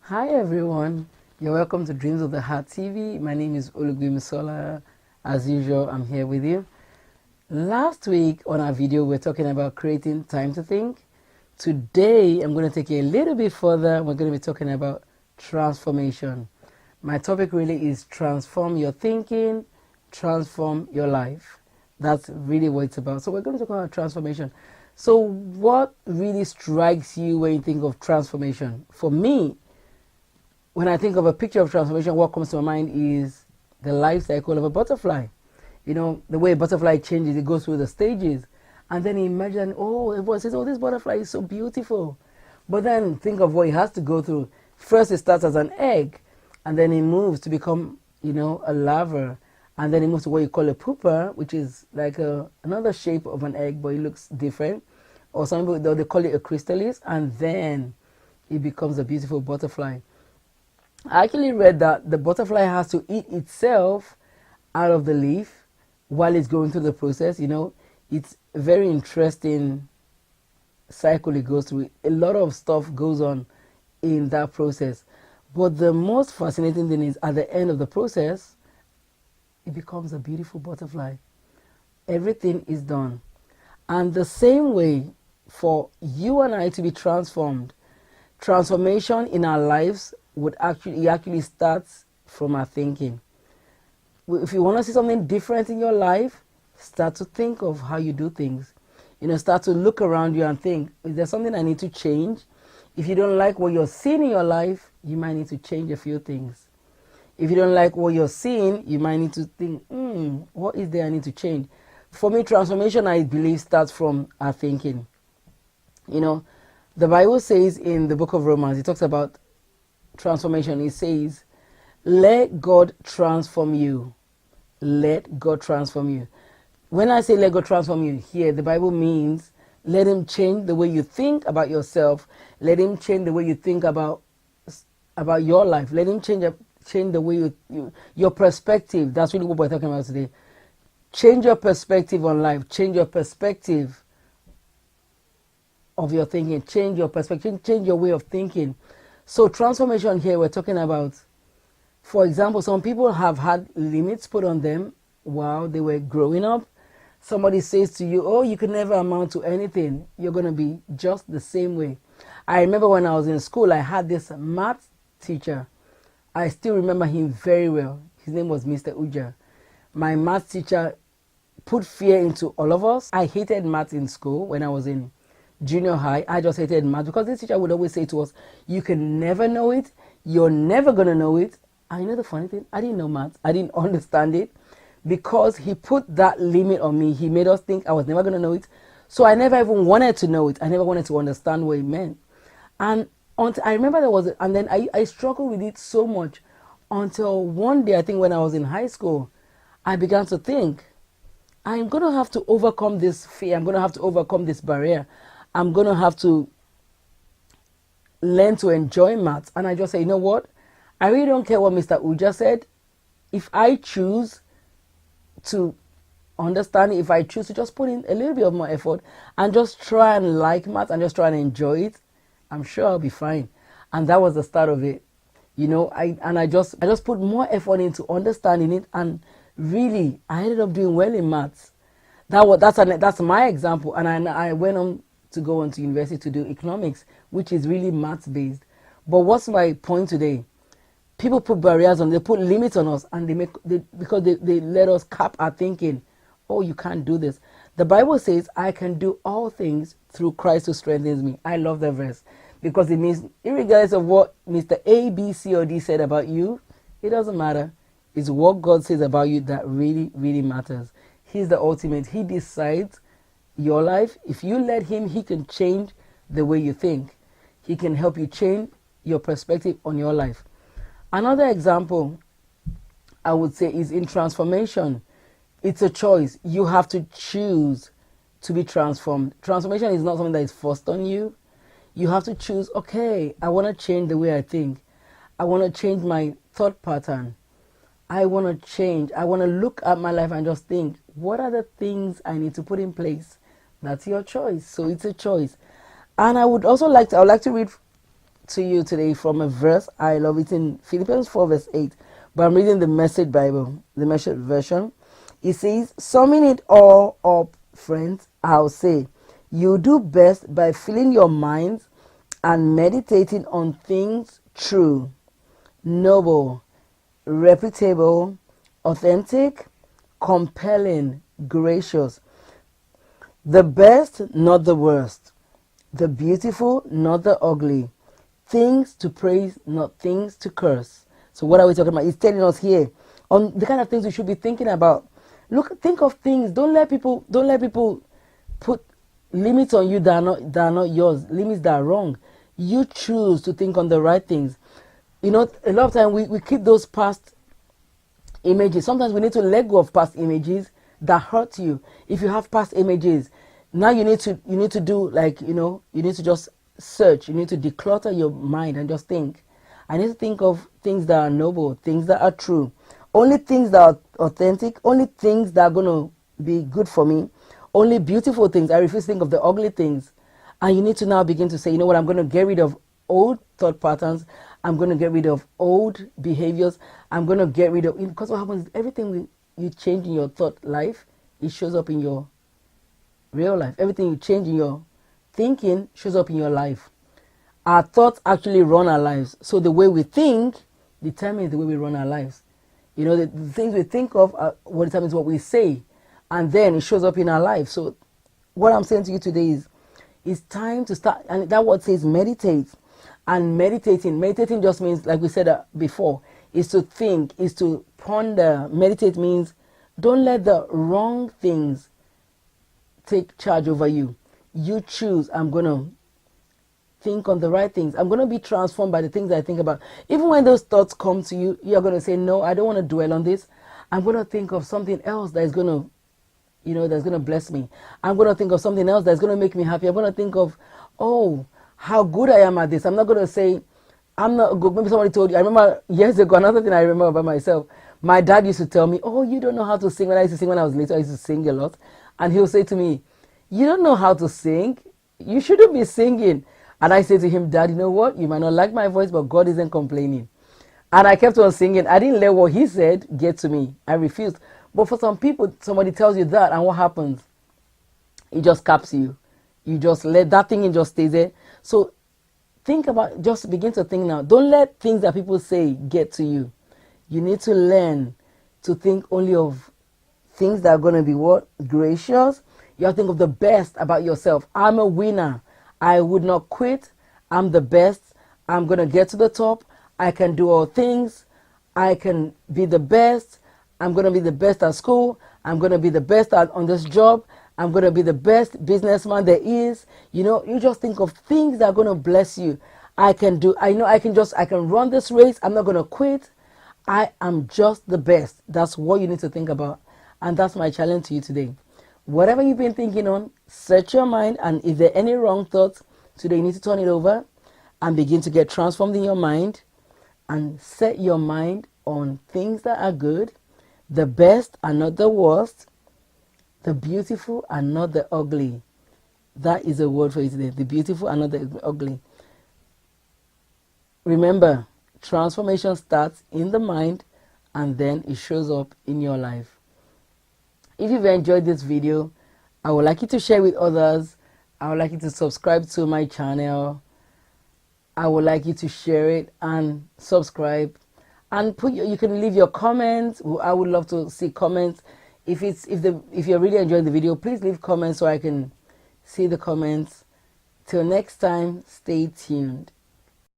Hi everyone, you're welcome to Dreams of the Heart TV. My name is Olugbemisola. As usual, I'm here with you. Last week on our video, we're talking about creating time to think. Today, I'm going to take it a little bit further. We're going to be talking about transformation. My topic really is transform your thinking, transform your life. That's really what it's about. So we're going to talk about transformation. So what really strikes you when you think of transformation? For me, when I think of a picture of transformation, what comes to my mind is the life cycle of a butterfly. You know, the way a butterfly changes, it goes through the stages. And then imagine, oh, everyone says, oh, this butterfly is so beautiful. But then think of what it has to go through. First, it starts as an egg, and then it moves to become, a larva. And then it moves to what you call a pupa, which is like another shape of an egg, but it looks different. Or some people, they call it a chrysalis, and then it becomes a beautiful butterfly. I actually read that the butterfly has to eat itself out of the leaf while it's going through the process. It's a very interesting cycle it goes through. A lot of stuff goes on in that process. But the most fascinating thing is at the end of the process, it becomes a beautiful butterfly. Everything is done. And the same way for you and I to be transformed, transformation in our lives actually starts from our thinking. If you want to see something different in your life, start to think of how you do things. Start to look around you and think, is there something I need to change? If you don't like what you're seeing in your life, you might need to change a few things. If you don't like what you're seeing, you might need to think, what is there I need to change? For me, transformation, I believe, starts from our thinking. The Bible says in the book of Romans, it talks about transformation. It says, let God transform you. Let God transform you. When I say let God transform you here, the Bible means let him change the way you think about yourself. Let him change the way you think about your life. Let him change the way your perspective. That's really what we're talking about today. Change your perspective on life. Change your perspective of your thinking. Change your perspective. Change your way of thinking. So transformation here, we're talking about, for example, some people have had limits put on them while they were growing up. Somebody says to you, oh, you can never amount to anything. You're going to be just the same way. I remember when I was in school, I had this math teacher. I still remember him very well. His name was Mr. Uja. My math teacher put fear into all of us. I hated math in school when I was in junior high. I just hated math because this teacher would always say to us, you can never know it. You're never going to know it. And you know the funny thing? I didn't know math. I didn't understand it because he put that limit on me. He made us think I was never going to know it. So I never even wanted to know it. I never wanted to understand what it meant. And I remember and then I struggled with it so much until one day, I think when I was in high school, I began to think, I'm going to have to overcome this fear. I'm going to have to overcome this barrier. I'm going to have to learn to enjoy maths. And I just say, you know what? I really don't care what Mr. Uja said. If I choose to understand it, if I choose to just put in a little bit of more effort and just try and like maths and just try and enjoy it, I'm sure I'll be fine. And that was the start of it. I just put more effort into understanding it, and really I ended up doing well in maths. That's my example. And I went on to go on to university to do economics, which is really maths based. But what's my point today? People put barriers on, they put limits on us, and because they let us cap our thinking. Oh, you can't do this. The Bible says, I can do all things through Christ who strengthens me. I love that verse because it means, regardless of what Mr. A, B, C, or D said about you, it doesn't matter. It's what God says about you that really, really matters. He's the ultimate. He decides your life. If you let him, he can change the way you think. He can help you change your perspective on your life. Another example I would say is in transformation. It's a choice. You have to choose to be transformed. Transformation is not something that is forced on you. You have to choose, okay, I want to change the way I think. I want to change my thought pattern. I want to change. I want to look at my life and just think, what are the things I need to put in place? That's your choice. So it's a choice. And I would like to read to you today from a verse. I love it in Philippians 4 verse 8. But I'm reading the Message Bible, the Message version. It says, summing it all up, friends, I'll say, you do best by filling your minds and meditating on things true, noble, reputable, authentic, compelling, gracious. The best, not the worst. The beautiful, not the ugly. Things to praise, not things to curse. So what are we talking about? It's telling us here on the kind of things we should be thinking about. Look, think of things. Don't let people put limits on you that are not yours. Limits that are wrong. You choose to think on the right things. You know, a lot of time we keep those past images. Sometimes we need to let go of past images that hurt you. If you have past images, now you need to do, like, you need to just search. You need to declutter your mind and just think. I need to think of things that are noble, things that are true, only things that are authentic, only things that are going to be good for me, only beautiful things. I refuse to think of the ugly things. And you need to now begin to say, you know what, I'm going to get rid of old thought patterns. I'm going to get rid of old behaviors. I'm going to get rid of, because what happens is everything you change in your thought life, it shows up in your real life. Everything you change in your thinking shows up in your life. Our thoughts actually run our lives. So the way we think determines the way we run our lives. You know, the things we think of are what determines what we say. And then it shows up in our life. So what I'm saying to you today is, it's time to start. And that word says meditate. And meditating just means, like we said before, is to think, is to ponder. Meditate means don't let the wrong things take charge over you. You choose, I'm going to think on the right things. I'm going to be transformed by the things I think about. Even when those thoughts come to you, you're going to say, no, I don't want to dwell on this. I'm going to think of something else that is going to, that's going to bless me. I'm going to think of something else that's going to make me happy. I'm going to think of, oh, how good I am at this. I'm not going to say, I'm not good. Maybe somebody told you. I remember years ago, another thing I remember about myself. My dad used to tell me, oh, you don't know how to sing. When I used to sing when I was little, I used to sing a lot. And he'll say to me, you don't know how to sing. You shouldn't be singing. And I say to him, Dad, you know what? You might not like my voice, but God isn't complaining. And I kept on singing. I didn't let what he said get to me. I refused. But for some people, somebody tells you that, and what happens? It just caps you. You just let that thing, it just stays there. So think about, just begin to think now. Don't let things that people say get to you. You need to learn to think only of things that are going to be what? Gracious. You have to think of the best about yourself. I'm a winner. I would not quit. I'm the best. I'm going to get to the top. I can do all things. I can be the best. I'm going to be the best at school. I'm going to be the best on this job. I'm going to be the best businessman there is. You just think of things that are going to bless you. I can run this race. I'm not going to quit. I am just the best. That's what you need to think about. And that's my challenge to you today. Whatever you've been thinking on, search your mind. And if there are any wrong thoughts, today you need to turn it over and begin to get transformed in your mind and set your mind on things that are good, the best and not the worst, the beautiful and not the ugly. That is a word for you today. The beautiful and not the ugly. Remember, transformation starts in the mind and then it shows up in your life. If you've enjoyed this video, I would like you to share with others. I would like you to subscribe to my channel. I would like you to share it and subscribe. And you can leave your comments. I would love to see comments. If you're really enjoying the video, please leave comments so I can see the comments. Till next time, stay tuned.